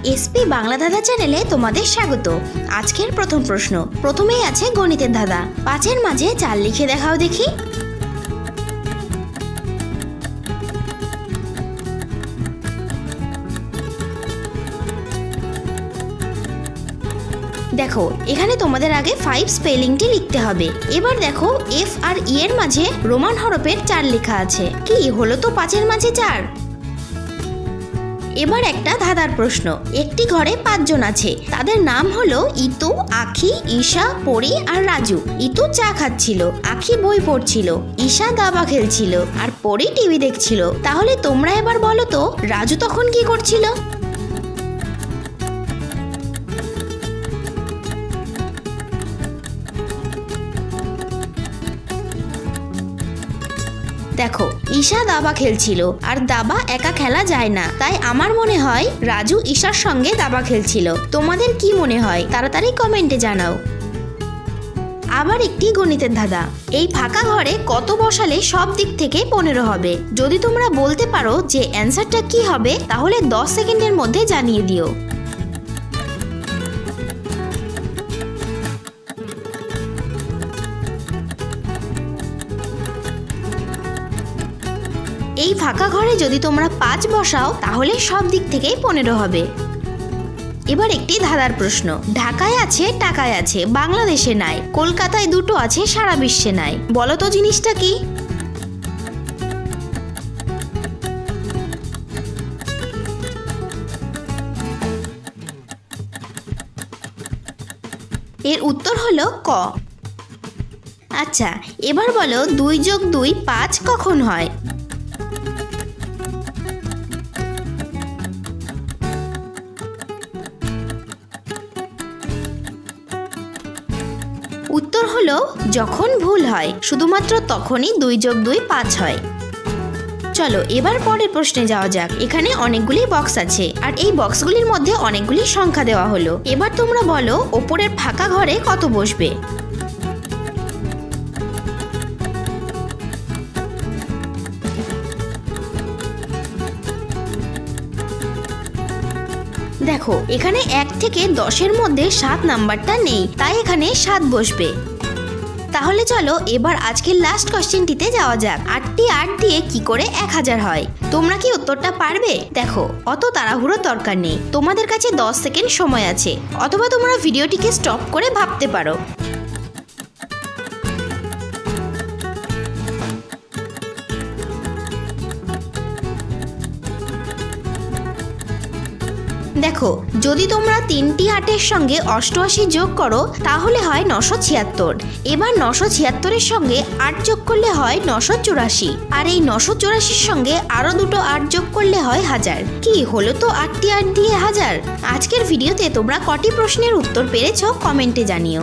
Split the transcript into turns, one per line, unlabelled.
SP Bangla ধাঁধা চ্যানেলে তোমাদের স্বাগত। আজকের প্রথম প্রশ্ন, প্রথমেই আছে গণিতের ধাঁধা। 5-এর মাঝে 4 লিখে দেখাও দেখি। দেখো এখানে তোমাদের আগে 5 স্পেলিংটি লিখতে হবে। এবার দেখো এফ আর ই এর মাঝে রোমান হরফের 4 লেখা আছে। কি হলো তো 5-এর মাঝে 4? এবার একটা ধাঁধার প্রশ্ন। একটি ঘরে 5 জন আছে, তাদের নাম হলো ইতু, আখি, ঈশা, পরি আর রাজু। ইতু চা খাচ্ছিল, আখি বই পড়ছিল, ঈশা দাবা খেলছিল আর পরি টিভি দেখছিল। তাহলে তোমরা এবার বলো তো রাজু তখন কি করছিল? দেখো ঈশা দাবা খেলছিল, আর দাবা একা খেলা যায় না, তাই আমার মনে হয় রাজু ঈশার সঙ্গে দাবা খেলছিল। তোমাদের কি মনে হয় তাড়াতাড়ি কমেন্টে জানাও। আবার একটি গণিতের ধাঁধা। এই ফাঁকা ঘরে কত বসালে সব দিক থেকে 15 হবে? যদি তোমরা বলতে পারো যে অ্যান্সারটা কি হবে তাহলে 10 সেকেন্ডের মধ্যে জানিয়ে দিও। এই ফাঁকা ঘরে যদি তোমরা 5 বসাও তাহলে সব দিক থেকেই 15 হবে। এবার একটি ধাঁধার প্রশ্ন। ঢাকায় আছে, টাকায় আছে, বাংলাদেশে নাই, কলকাতায় দুটো আছে, সারা বিশ্বে নাই। বলো তো জিনিসটা কি? এর উত্তর হলো ক। আচ্ছা এবার বলো 2 + 2 5 কখন হয়? উত্তর হলো যখন ভুল হয়, শুধুমাত্র তখনই 2 + 2 5 হয়। চলো এবার পরের প্রশ্নে যাওয়া যাক। এখানে অনেকগুলি বক্স আছে আর এই বক্সগুলির মধ্যে অনেকগুলি সংখ্যা দেওয়া হলো। এবার তোমরা বলো ওপরের ফাঁকা ঘরে কত বসবে? দেখো এখানে 1 থেকে 10-এর মধ্যে 7 নাম্বারটা নেই, তাই এখানে 7 বসবে। তাহলে চলো এবার আজকের লাস্ট কোশ্চেনটিতে যাওয়া যাক। 8টি 8 দিয়ে কি করে 1000 হয়? তোমরা কি উত্তরটা পারবে? দেখো অত তাড়াহুড়োর দরকার নেই, তোমাদের কাছে 10 সেকেন্ড সময় আছে, অথবা তোমরা ভিডিওটিকে স্টপ করে ভাবতে পারো। দেখো যদি তোমরা 3টি 8-এর সঙ্গে 88 যোগ করো তাহলে হয় 976। এবার 976-এর সঙ্গে 8 যোগ করলে হয় 984, আর এই 984-র সঙ্গে আরো দুটো 8 যোগ করলে হয় 1000। কি হলো তো 8টি 8 দিয়ে 1000? আজকের ভিডিওতে তোমরা কটি প্রশ্নের উত্তর পেরেছো কমেন্টে জানিও।